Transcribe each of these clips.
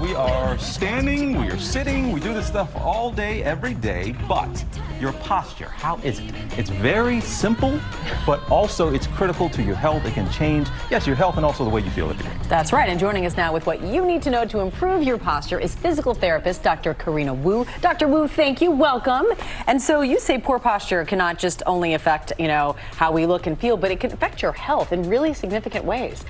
We are standing, we are sitting, we do this stuff all day, every day, but your posture, how is it? It's very simple, but also it's critical to your health. It can change, yes, your health and also the way you feel every day. That's right, and joining us now with what you need to know to improve your posture is physical therapist Dr. Karena Wu. Dr. Wu, thank you, welcome. And so you say poor posture cannot just only affect, how we look and feel, but it can affect your health in really significant ways.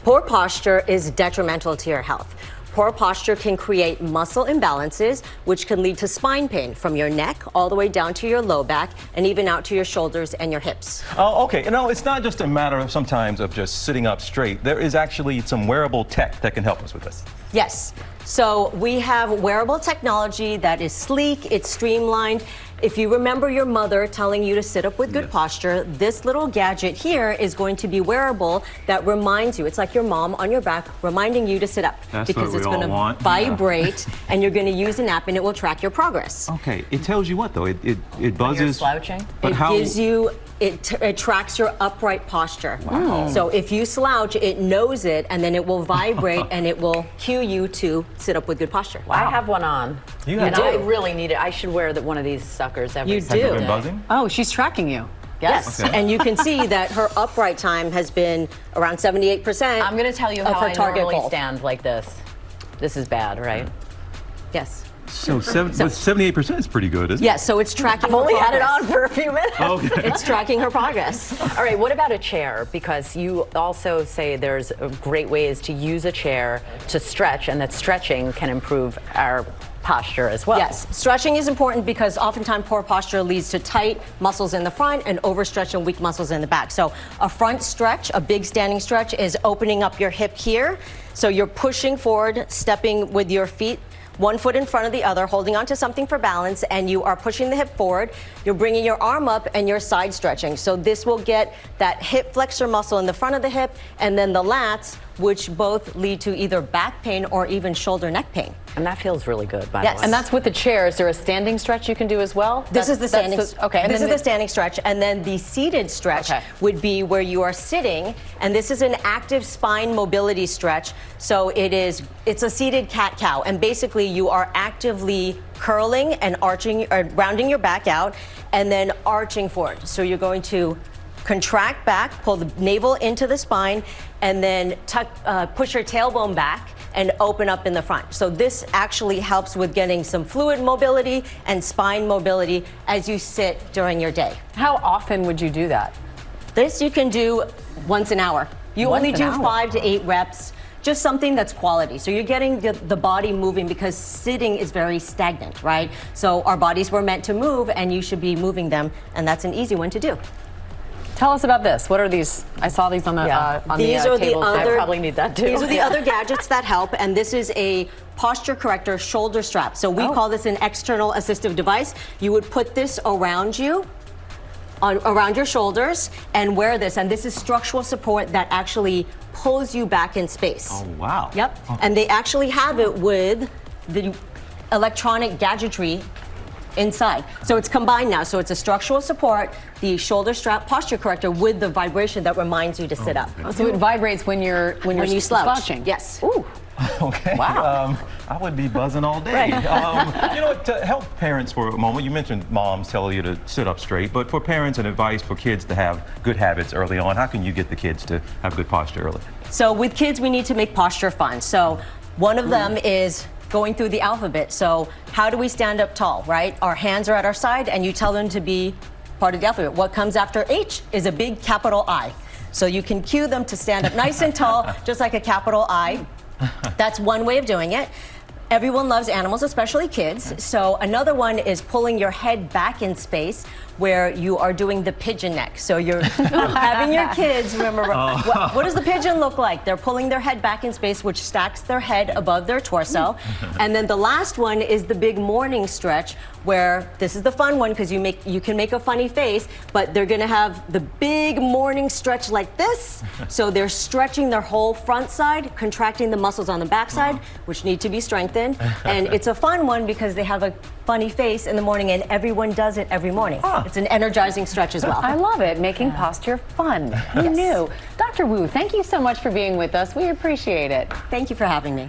Poor posture is detrimental to your health. Poor posture can create muscle imbalances, which can lead to spine pain from your neck all the way down to your low back and even out to your shoulders and your hips. Oh, okay. It's not just a matter of sometimes of just sitting up straight. There is actually some wearable tech that can help us with this. Yes. So we have wearable technology that is sleek, it's streamlined. If you remember your mother telling you to sit up with good posture, this little gadget here is going to be wearable that reminds you. It's like your mom on your back reminding you to sit up. That's because what it's we going all to want. vibrate and you're going to use an app and it will track your progress. Okay. It tells you what though? It buzzes. When you're slouching? But It tracks your upright posture. Wow. So if you slouch, it knows it, and then it will vibrate and it will cue you to sit up with good posture. Wow. I have one on. You and do? I really need it. I should wear one of these suckers every You single do. Have you day. been buzzing? Oh, she's tracking you. Yes. Okay. And you can see that her upright time has been around 78%. I'm going to tell you of how her I target normally goal. stand like this. This is bad, right? Yes. So 78% is pretty good, isn't it? Yes, so it's tracking I've her only had it progress. on for a few minutes. Okay. It's tracking her progress. All right, what about a chair? Because you also say there's great ways to use a chair to stretch, and that stretching can improve our posture as well. Yes, stretching is important because oftentimes poor posture leads to tight muscles in the front and overstretch and weak muscles in the back. So a front stretch, a big standing stretch, is opening up your hip here. So you're pushing forward, stepping with your feet, one foot in front of the other, holding onto something for balance, and you are pushing the hip forward. You're bringing your arm up and you're side stretching. So this will get that hip flexor muscle in the front of the hip and then the lats, which both lead to either back pain or even shoulder neck pain. And that feels really good, by Yes. the way. And that's with the chair. Is there a standing stretch you can do as well? This is the standing. Okay. This is the standing stretch, and then the seated stretch would be where you are sitting, and this is an active spine mobility stretch. So it's a seated cat-cow, and basically you are actively curling and arching or rounding your back out, and then arching forward. So you're going to contract back, pull the navel into the spine, and then push your tailbone back and open up in the front. So this actually helps with getting some fluid mobility and spine mobility as you sit during your day. How often would you do that? This you can do once an hour. You Once only an do hour. 5 to 8 reps. Just something that's quality. So you're getting the body moving because sitting is very stagnant, right? So our bodies were meant to move and you should be moving them, and that's an easy one to do. Tell us about this. What are these? I saw these on the table. I probably need that too. These are the other gadgets that help, and this is a posture corrector shoulder strap. So we call this an external assistive device. You would put this around you, around your shoulders, and wear this. And this is structural support that actually pulls you back in space. Oh, wow. Yep. And they actually have it with the electronic gadgetry inside. So it's combined now. So it's a structural support, the shoulder strap posture corrector with the vibration that reminds you to sit up. Oh, so it vibrates when you're slouching. Yes. Ooh. Okay. Wow. I would be buzzing all day. You know what, to help parents for a moment, you mentioned moms tell you to sit up straight, but for parents and advice for kids to have good habits early on, how can you get the kids to have good posture early? So with kids, we need to make posture fun. So one of them is going through the alphabet. So how do we stand up tall, right? Our hands are at our side and you tell them to be part of the alphabet. What comes after H is a big capital I. So you can cue them to stand up nice and tall, just like a capital I. That's one way of doing it. Everyone loves animals, especially kids. So another one is pulling your head back in space, where you are doing the pigeon neck. So you're having your kids, remember, what does the pigeon look like? They're pulling their head back in space, which stacks their head above their torso. And then the last one is the big morning stretch, where this is the fun one because you can make a funny face, but they're gonna have the big morning stretch like this. So they're stretching their whole front side, contracting the muscles on the back side, which need to be strengthened. And it's a fun one because they have a funny face in the morning, and everyone does it every morning. It's an energizing stretch as well. I love it, making posture fun. Who knew? Dr. Wu, thank you so much for being with us. We appreciate it. Thank you for having me.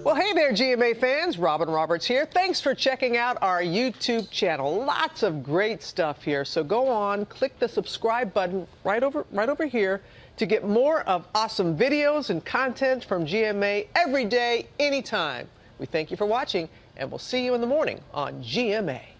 Well, there, GMA fans. Robin Roberts here. Thanks for checking out our YouTube channel. Lots of great stuff here. So go on, click the subscribe button right over here to get more of awesome videos and content from GMA every day, anytime. We thank you for watching, and we'll see you in the morning on GMA.